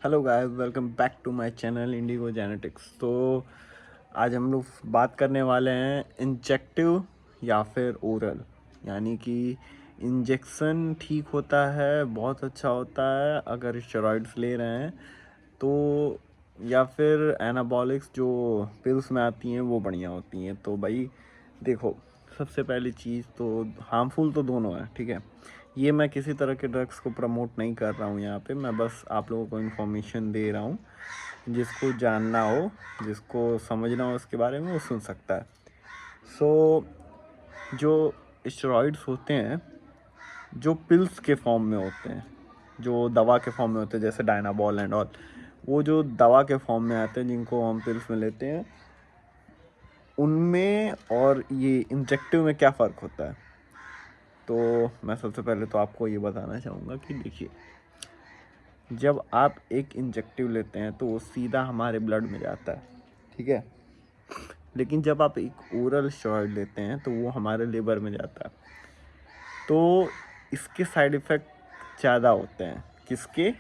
Hello guys, welcome back to my channel Indigo genetics. तो आज हम लोग बात करने वाले हैं इंजेक्टिव या फिर ओरल, यानी कि इंजेक्शन ठीक होता है, बहुत अच्छा होता है अगर स्टेरॉइड्स ले रहे हैं तो, या फिर एनाबॉलिक्स जो पिल्स में आती हैं वो बढ़िया होती हैं। तो भाई देखो, सबसे पहली चीज़ तो हार्मफुल तो दोनों है, ठीक है। ये मैं किसी तरह के ड्रग्स को प्रमोट नहीं कर रहा हूँ यहाँ पे, मैं बस आप लोगों को इन्फॉर्मेशन दे रहा हूँ। जिसको जानना हो, जिसको समझना हो उसके बारे में, वो सुन सकता है। सो जो स्टेरॉइड्स होते हैं, जो पिल्स के फॉर्म में होते हैं, जो दवा के फॉर्म में होते हैं, जैसे डायनाबॉल एंड ऑल, वो जो दवा के फॉर्म में आते हैं जिनको हम पिल्स में लेते हैं, उनमें और ये इंजेक्टिव में क्या फ़र्क होता है। तो मैं सबसे पहले तो आपको ये बताना चाहूँगा कि देखिए, जब आप एक इंजेक्टिव लेते हैं तो वो सीधा हमारे ब्लड में जाता है, ठीक है। लेकिन जब आप एक ओरल स्टेरॉइड लेते हैं तो वो हमारे लिवर में जाता है। तो इसके साइड इफ़ेक्ट ज़्यादा होते हैं। किसके?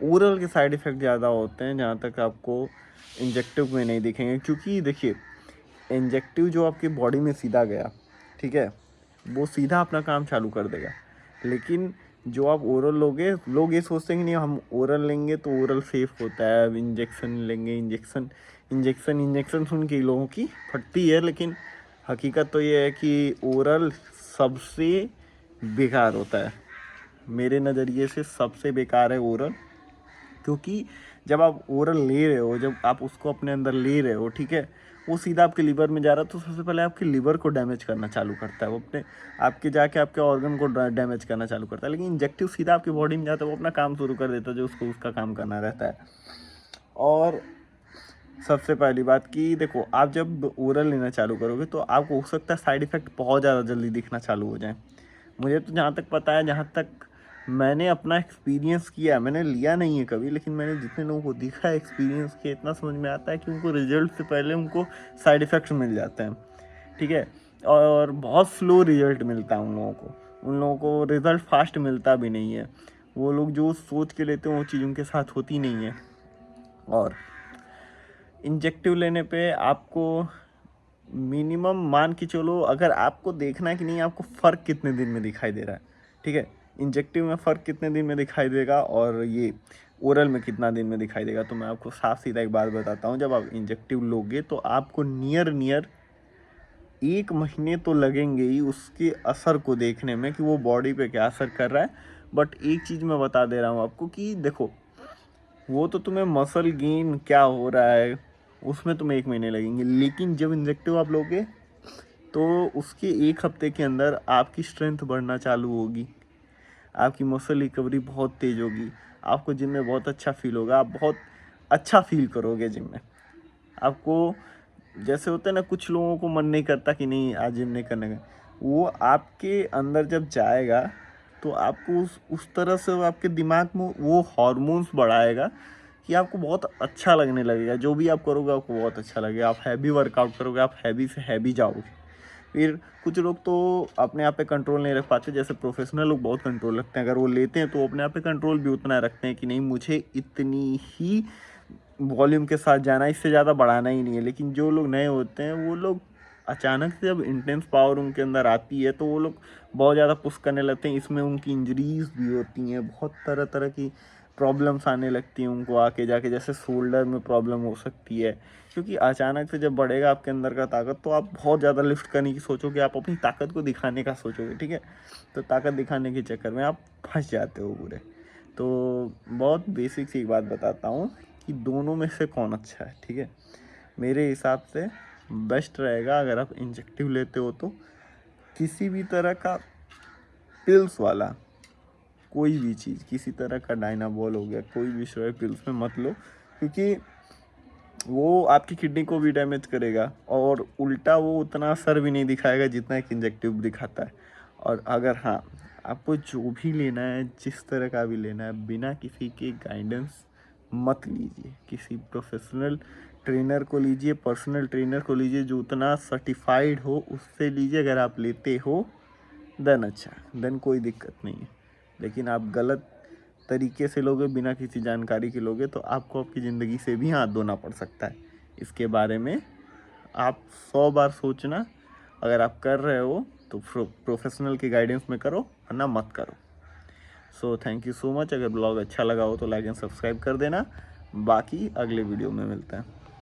ओरल के साइड इफ़ेक्ट ज़्यादा होते हैं, जहाँ तक आपको इंजेक्टिव में नहीं दिखेंगे। क्योंकि देखिए, इंजेक्टिव जो आपकी बॉडी में सीधा गया, ठीक है, वो सीधा अपना काम चालू कर देगा। लेकिन जो आप ओरल लोगे, लोग ये सोचते हैं कि नहीं हम ओरल लेंगे तो ओरल सेफ होता है, अब इंजेक्शन लेंगे, इंजेक्शन सुन के लोगों की फटती है। लेकिन हकीकत तो ये है कि ओरल सबसे बेकार होता है। मेरे नज़रिए से सबसे बेकार है ओरल। क्योंकि जब आप ओरल ले रहे हो, जब आप उसको अपने अंदर ले रहे हो, ठीक है, वो सीधा आपके लीवर में जा रहा है, तो सबसे पहले आपके लीवर को डैमेज करना चालू करता है। वो अपने आपके जाके आपके ऑर्गन को डैमेज करना चालू करता है। लेकिन इंजेक्टिव सीधा आपकी बॉडी में जाता है, वो अपना काम शुरू कर देता है जो उसको उसका काम करना रहता है। और सबसे पहली बात कि देखो, आप जब ओरल लेना चालू करोगे तो आपको हो सकता है साइड इफ़ेक्ट बहुत ज़्यादा जल्दी दिखना चालू हो जाए। मुझे तो जहाँ तक पता है, जहाँ तक मैंने अपना एक्सपीरियंस किया, मैंने लिया नहीं है कभी, लेकिन मैंने जितने लोगों को देखा है, एक्सपीरियंस किया, इतना समझ में आता है कि उनको रिजल्ट से पहले उनको साइड इफ़ेक्ट्स मिल जाते हैं, ठीक है। और बहुत स्लो रिजल्ट मिलता है उन लोगों को रिज़ल्ट फास्ट मिलता भी नहीं है। वो लोग जो सोच के लेते हैं वो चीज़ उनके साथ होती नहीं है। और इंजेक्टिव लेने पे आपको मिनिमम मान के चलो, अगर आपको देखना है कि नहीं आपको फ़र्क कितने दिन में दिखाई दे रहा है, ठीक है, इंजेक्टिव में फ़र्क कितने दिन में दिखाई देगा और ये ओरल में कितना दिन में दिखाई देगा, तो मैं आपको साफ सीधा एक बात बताता हूँ। जब आप इंजेक्टिव लोगे तो आपको नियर नियर 1 महीने तो लगेंगे ही उसके असर को देखने में कि वो बॉडी पे क्या असर कर रहा है। बट एक चीज़ मैं बता दे रहा हूँ आपको कि देखो, वो तो तुम्हें मसल गेन क्या हो रहा है उसमें तुम्हें 1 महीने लगेंगे, लेकिन जब इंजेक्टिव आप लोगे तो उसके 1 हफ्ते के अंदर आपकी स्ट्रेंथ बढ़ना चालू होगी, आपकी मसल रिकवरी बहुत तेज़ होगी, आपको जिम में बहुत अच्छा फील होगा, आप बहुत अच्छा फील करोगे जिम में। आपको जैसे होता है ना, कुछ लोगों को मन नहीं करता कि नहीं आज जिम नहीं करने का, वो आपके अंदर जब जाएगा तो आपको उस तरह से वो आपके दिमाग में वो हार्मोन्स बढ़ाएगा कि आपको बहुत अच्छा लगने लगेगा। जो भी आप करोगे आपको बहुत अच्छा लगेगा। आप हैवी वर्कआउट करोगे, आप हैवी से हैवी जाओगे। फिर कुछ लोग तो अपने आप पे कंट्रोल नहीं रख पाते, जैसे प्रोफेशनल लोग बहुत कंट्रोल रखते हैं। अगर वो लेते हैं तो अपने आप पे कंट्रोल भी उतना रखते हैं कि नहीं मुझे इतनी ही वॉल्यूम के साथ जाना है, इससे ज़्यादा बढ़ाना ही नहीं है। लेकिन जो लोग नए होते हैं वो लोग अचानक से जब इंटेंस पावर उनके अंदर आती है तो वो लोग बहुत ज़्यादा पुश करने लगते हैं। इसमें उनकी इंजरीज भी होती हैं, बहुत तरह तरह की प्रॉब्लम्स आने लगती हैं उनको आके जाके, जैसे शोल्डर में प्रॉब्लम हो सकती है। क्योंकि अचानक से जब बढ़ेगा आपके अंदर का ताकत तो आप बहुत ज़्यादा लिफ्ट करने की सोचोगे, आप अपनी ताकत को दिखाने का सोचोगे, ठीक है। तो ताकत दिखाने के चक्कर में आप फंस जाते हो पूरे। तो बहुत बेसिक सी एक बात बताता हूँ कि दोनों में से कौन अच्छा है, ठीक है। मेरे हिसाब से बेस्ट रहेगा अगर आप इंजेक्टिव लेते हो तो किसी भी तरह का पिल्स वाला कोई भी चीज़, किसी तरह का डायनाबॉल हो गया, कोई भी स्टेरॉइड पिल्स में मत लो। क्योंकि वो आपकी किडनी को भी डैमेज करेगा और उल्टा वो उतना असर भी नहीं दिखाएगा जितना एक इंजेक्टिव दिखाता है। और अगर हाँ, आपको जो भी लेना है, जिस तरह का भी लेना है, बिना किसी के गाइडेंस मत लीजिए। किसी प्रोफेशनल ट्रेनर को लीजिए, पर्सनल ट्रेनर को लीजिए जो उतना सर्टिफाइड हो, उससे लीजिए। अगर आप लेते हो देन अच्छा, देन कोई दिक्कत नहीं है। लेकिन आप गलत तरीके से लोगे, बिना किसी जानकारी के लोगे, तो आपको आपकी ज़िंदगी से भी हाथ धोना पड़ सकता है। इसके बारे में आप 100 बार सोचना। अगर आप कर रहे हो तो प्रोफेशनल की गाइडेंस में करो, वरना मत करो। So thank you so much. अगर ब्लॉग अच्छा लगा हो तो लाइक एंड सब्सक्राइब कर देना। बाकी अगले वीडियो में मिलते हैं।